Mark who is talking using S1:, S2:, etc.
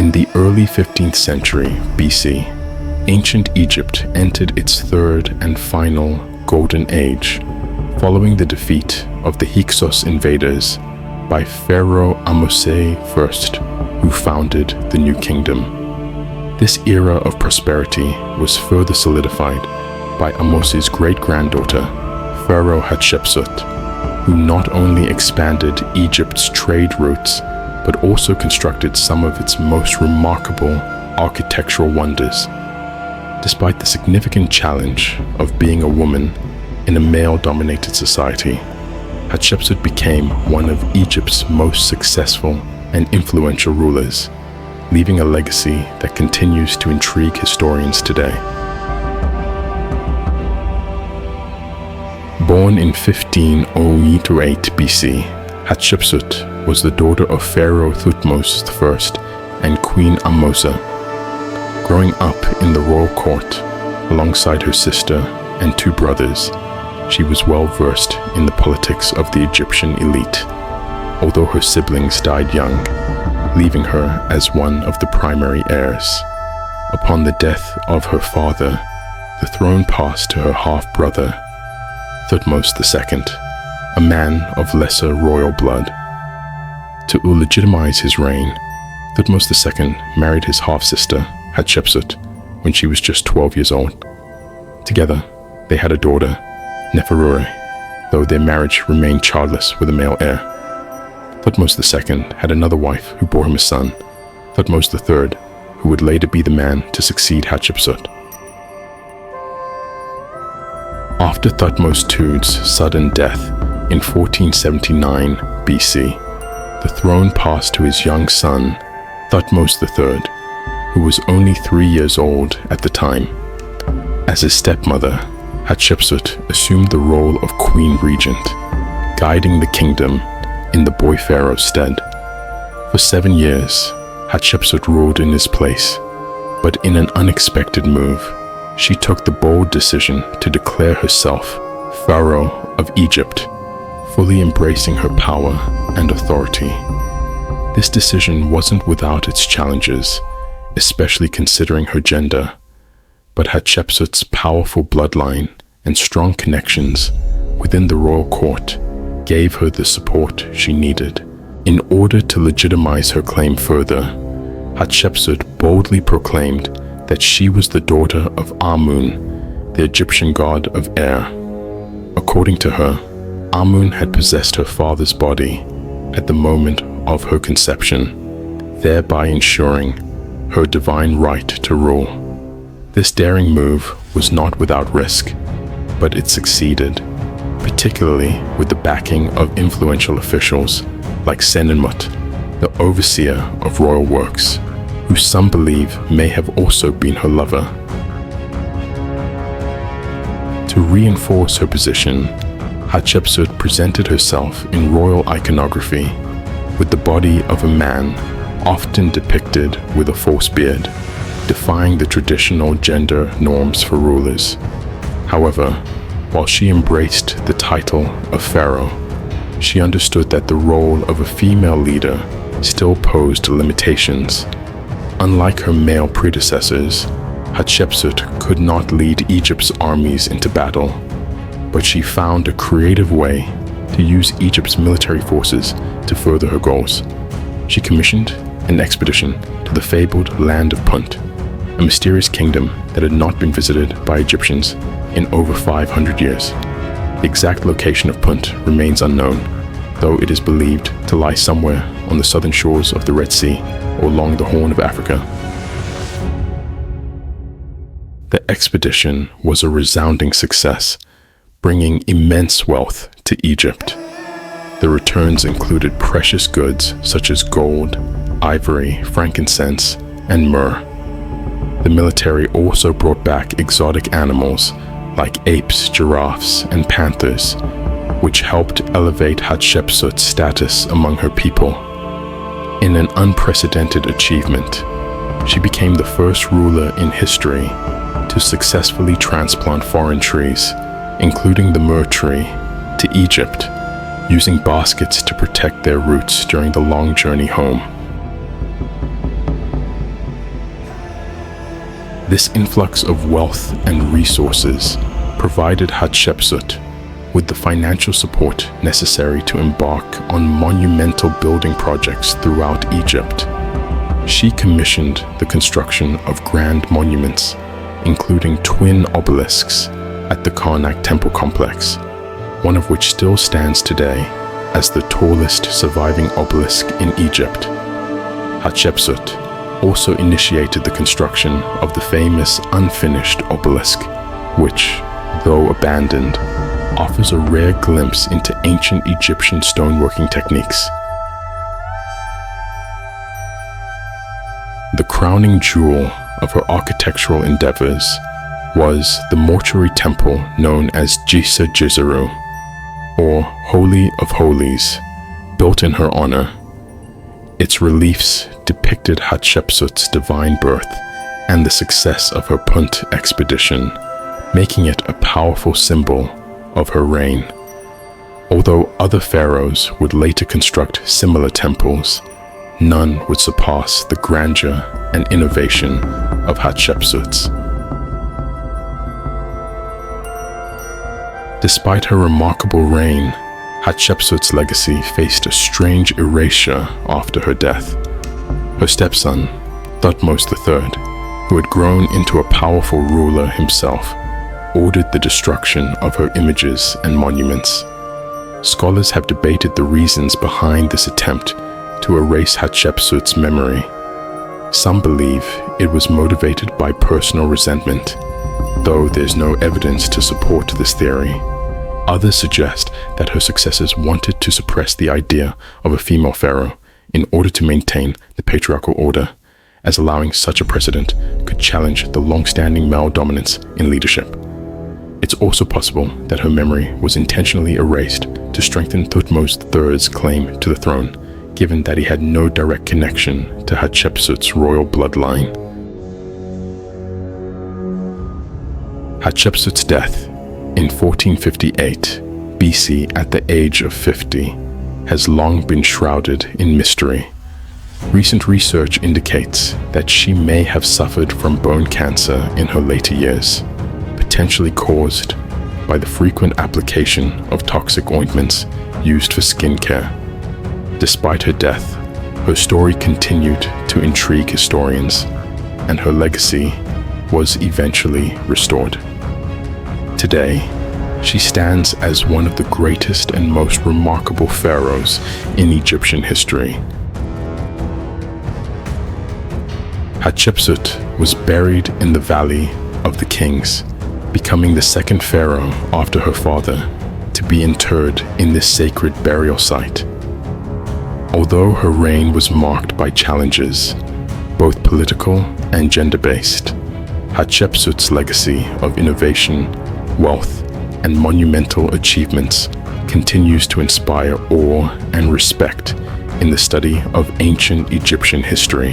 S1: In the early 15th century BC, ancient Egypt entered its third and final golden age, following the defeat of the Hyksos invaders by Pharaoh Ahmose I, who founded the New Kingdom. This era of prosperity was further solidified by Ahmose's great-granddaughter, Pharaoh Hatshepsut, who not only expanded Egypt's trade routes, but also constructed some of its most remarkable architectural wonders. Despite the significant challenge of being a woman in a male-dominated society, Hatshepsut became one of Egypt's most successful and influential rulers, leaving a legacy that continues to intrigue historians today. Born in 1508 BC, Hatshepsut was the daughter of Pharaoh Thutmose I and Queen Ahmose. Growing up in the royal court alongside her sister and two brothers, she was well versed in the politics of the Egyptian elite, although her siblings died young, leaving her as one of the primary heirs. Upon the death of her father, the throne passed to her half-brother, Thutmose II, a man of lesser royal blood. To legitimize his reign, Thutmose II married his half-sister, Hatshepsut, when she was just 12 years old. Together, they had a daughter, Neferure, though their marriage remained childless with a male heir. Thutmose II had another wife who bore him a son, Thutmose III, who would later be the man to succeed Hatshepsut. After Thutmose II's sudden death in 1479 BC, the throne passed to his young son, Thutmose III, who was only 3 years old at the time. As his stepmother, Hatshepsut assumed the role of queen regent, guiding the kingdom in the boy pharaoh's stead. For 7 years, Hatshepsut ruled in his place, but in an unexpected move, she took the bold decision to declare herself Pharaoh of Egypt, fully embracing her power and authority. This decision wasn't without its challenges, especially considering her gender, but Hatshepsut's powerful bloodline and strong connections within the royal court gave her the support she needed. In order to legitimize her claim further, Hatshepsut boldly proclaimed that she was the daughter of Amun, the Egyptian god of air. According to her, Amun had possessed her father's body at the moment of her conception, thereby ensuring her divine right to rule. This daring move was not without risk, but it succeeded, particularly with the backing of influential officials like Senenmut, the overseer of royal works, who some believe may have also been her lover. To reinforce her position, Hatshepsut presented herself in royal iconography with the body of a man, often depicted with a false beard, defying the traditional gender norms for rulers. However, while she embraced the title of pharaoh, she understood that the role of a female leader still posed limitations. Unlike her male predecessors, Hatshepsut could not lead Egypt's armies into battle, but she found a creative way to use Egypt's military forces to further her goals. She commissioned an expedition to the fabled Land of Punt, a mysterious kingdom that had not been visited by Egyptians in over 500 years. The exact location of Punt remains unknown, though it is believed to lie somewhere on the southern shores of the Red Sea or along the Horn of Africa. The expedition was a resounding success, bringing immense wealth to Egypt. The returns included precious goods such as gold, ivory, frankincense, and myrrh. The military also brought back exotic animals like apes, giraffes, and panthers, which helped elevate Hatshepsut's status among her people. In an unprecedented achievement, she became the first ruler in history to successfully transplant foreign trees, including the myrrh tree, to Egypt, using baskets to protect their roots during the long journey home. This influx of wealth and resources provided Hatshepsut with the financial support necessary to embark on monumental building projects throughout Egypt. She commissioned the construction of grand monuments, including twin obelisks at the Karnak temple complex, one of which still stands today as the tallest surviving obelisk in Egypt. Hatshepsut also initiated the construction of the famous unfinished obelisk, which, though abandoned, offers a rare glimpse into ancient Egyptian stoneworking techniques. The crowning jewel of her architectural endeavors was the mortuary temple known as Djeser-Djeseru, or Holy of Holies, built in her honor. Its reliefs depicted Hatshepsut's divine birth and the success of her Punt expedition, making it a powerful symbol of her reign. Although other pharaohs would later construct similar temples, none would surpass the grandeur and innovation of Hatshepsut's. Despite her remarkable reign, Hatshepsut's legacy faced a strange erasure after her death. Her stepson, Thutmose III, who had grown into a powerful ruler himself, ordered the destruction of her images and monuments. Scholars have debated the reasons behind this attempt to erase Hatshepsut's memory. Some believe it was motivated by personal resentment, though there's no evidence to support this theory. Others suggest that her successors wanted to suppress the idea of a female pharaoh in order to maintain the patriarchal order, as allowing such a precedent could challenge the long-standing male dominance in leadership. It's also possible that her memory was intentionally erased to strengthen Thutmose III's claim to the throne, given that he had no direct connection to Hatshepsut's royal bloodline. Hatshepsut's death in 1458 BC at the age of 50 has long been shrouded in mystery. Recent research indicates that she may have suffered from bone cancer in her later years, potentially caused by the frequent application of toxic ointments used for skincare. Despite her death, her story continued to intrigue historians, and her legacy was eventually restored. Today, she stands as one of the greatest and most remarkable pharaohs in Egyptian history. Hatshepsut was buried in the Valley of the Kings, becoming the second pharaoh after her father to be interred in this sacred burial site. Although her reign was marked by challenges, both political and gender-based, Hatshepsut's legacy of innovation, wealth, and monumental achievements continues to inspire awe and respect in the study of ancient Egyptian history.